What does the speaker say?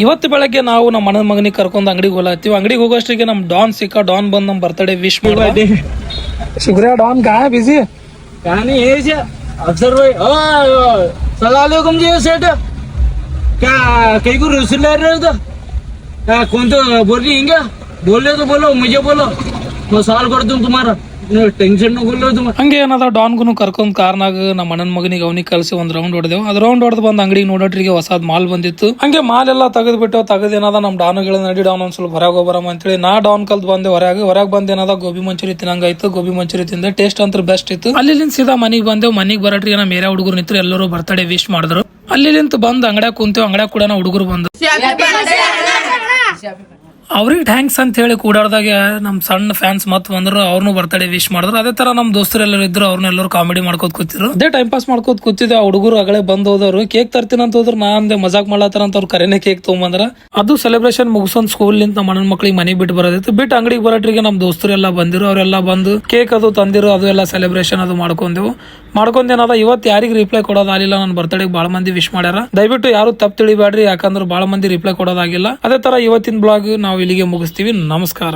ಇವತ್ತು ಬೆಳಗ್ಗೆ ನಾವು ನಮ್ಮ ಮನ ಮಗನಿಗೆ ಕರ್ಕೊಂಡು ಅಂಗಡಿಗೆ ಹೋಗ್ಲಾತೀವಿ. ಅಂಗಡಿಗೆ ಹೋಗೋಷ್ಟಿಗೆ ನಮ್ ಡಾನ್ ಸಿಕ್ಕ. ಡಾನ್ ಬಂದ್ ನಮ್ ಬರ್ತಡೇ ವಿಶ್ ಮಾಡಿ. शुक्रिया डॉन, कहाँ है बिजी? क्या नहीं है अफसर भाई। सलाम अलैकुम जी सेठ। क्या कहीं को रुसल ले रहे हो? तो कौन तो बोल रही है क्या? बोल रहे तो बोलो, मुझे बोलो, मैं सॉल्व कर दूं तुम्हारा, ಟೆನ್ಷನ್ ಹಂಗೆ ಏನದ ಡಾನ್ಗುನು ಕರ್ಕೊಂಡ್ ಕಾರ್ನಾಗ ನಮ್ಮ ಅಣ್ಣನ ಮಗನಿಗೆ ಅವನಿಗೆ ಕಳ್ಸಿ ಒಂದ್ ರೌಂಡ್ ಹೊಡೆದೆವು. ಅದ್ ರೌಂಡ್ ಹೊಡೆದ್ ಬಂದ್ ಅಂಗಡಿಗೆ ನೋಡೋಟ್ರಿಗೆ ಹೊಸದ್ ಮಾಲ್ ಬಂದಿತ್ತು. ಹಂಗೆ ಮಾಲ್ ಎಲ್ಲ ತೆಗೆದ್ಬಿಟ್ಟು ಏನದ ನಮ್ ಡಾನ್ಗಳ ನಡಿ ಡಾನ್ ಒಂದ್ ಸ್ವಲ್ಪ ಹೊರಗೆ ಹೋಗ್ಬರಮ್ಮ ಅಂತೇಳಿ ನಾ ಡಾನ್ ಕಲ್ತ್ ಬಂದೆ. ಹೊರಗೆ ಬಂದ್ ಏನದ ಗೋಬಿ ಮಂಚೂರಿ ತಿನ್ನಂಗಾಯ್ತು. ಗೋಬಿ ಮಂಚೂರಿ ತಿಂದೆ, ಟೇಸ್ಟ್ ಅಂತ ಬೆಸ್ಟ್ ಇತ್ತು. ಅಲ್ಲಿ ಸೀದಾ ಮನಿಗ್ ಬಂದೆವು. ಮನಿಗ್ ಬರಟ್ರಿಗೆ ನಮ್ಮ ಮೇರೆ ಹುಡುಗರು ನಿಂತ್ರು, ಎಲ್ಲರೂ ಬರ್ತಡೇ ವಿಶ್ ಮಾಡಿದ್ರು. ಅಲ್ಲಿಂತ ಬಂದ್ ಅಂಗಡ್ಯಾಗ ಕುಂತೇವ್. ಅಂಗಡ್ಯಾಗ ಕೂಡ ಹುಡುಗರು ಬಂದು ಅವ್ರಿಗೆ ಥ್ಯಾಂಕ್ಸ್ ಅಂತ ಹೇಳಿ ಕೂಡಾಡ್ದಾಗ ನಮ್ ಸಣ್ಣ ಫ್ಯಾನ್ಸ್ ಮತ್ ಬಂದ್ರು. ಅವ್ರನ್ನು ಬರ್ತಡೇ ವಿಶ್ ಮಾಡಿದ್ರು. ಅದೇ ತರ ನಮ್ ದೋಸ್ತರು ಎಲ್ಲರೂ ಇದ್ರು. ಅವ್ರನ್ನೆಲ್ಲರೂ ಕಾಮಿಡಿ ಮಾಡ್ಕೋತ ಕೂತಿದ್ರು. ಅದೇ ಟೈಮ್ ಪಾಸ್ ಮಾಡ್ಕೋತ ಕೂತಿದ್ದೆ. ಆ ಹುಡುಗರು ಅಗಳೆ ಬಂದ್ ಹೋದವ್ರು. ಕೇಕ್ ತರ್ತೀನಿ ಅಂತ ಹೋದ್ರು. ನಾ ಅಂದೆ ಮಜಾಕ್ ಮಾಡ್ಲತ್ತಾರ ಅಂತ ಅವ್ರು ಕರೆನೆ ಕೇಕ್ ತಗೊಂಬಂದ್ರ. ಅದು ಸೆಲೆಬ್ರೇಷನ್ ಮುಗಿಸೊಂದ್ ಸ್ಕೂಲ್ ನಿಂತ ನಮ್ಮ ಅಣ್ಣನ ಮಕ್ಳಿಗೆ ಮನೆಗೆ ಬಿಟ್ಟು ಬರೋದಿತ್ತು. ಬಿಟ್ಟು ಅಂಗಡಿಗೆ ಬರೋಟ್ರಿಗೆ ನಮ್ ದೋಸ್ತರು ಎಲ್ಲ ಬಂದಿರು. ಅವರೆಲ್ಲ ಬಂದು ಕೇಕ್ ಅದು ತಂದಿರು. ಅದು ಎಲ್ಲ ಸೆಲೆಬ್ರೇಷನ್ ಅದು ಮಾಡ್ಕೊಂಡೇನದ ಇವತ್ತು ಯಾರಿಗೆ ರಿಪ್ಲೈ ಕೊಡೋದಾಗಿಲ್ಲ. ನನ್ನ ಬರ್ತಡೇಗೆ ಬಾಳ ಮಂದಿ ವಿಶ್ ಮಾಡ್ಯಾರ. ದಯವಿಟ್ಟು ಯಾರು ತಪ್ಪು ತಿಳಿಬೇಡ್ರಿ, ಯಾಕಂದ್ರೆ ಬಾಳ ಮಂದಿ ರಿಪ್ಲೈ ಕೊಡೋದಾಗಿಲ್ಲ. ಅದೇ ತರ ಇವತ್ತಿನ ಬ್ಲಾಗ್ ನಾವು ಇಲ್ಲಿಗೆ ಮುಗಿಸ್ತೀವಿ. ನಮಸ್ಕಾರ.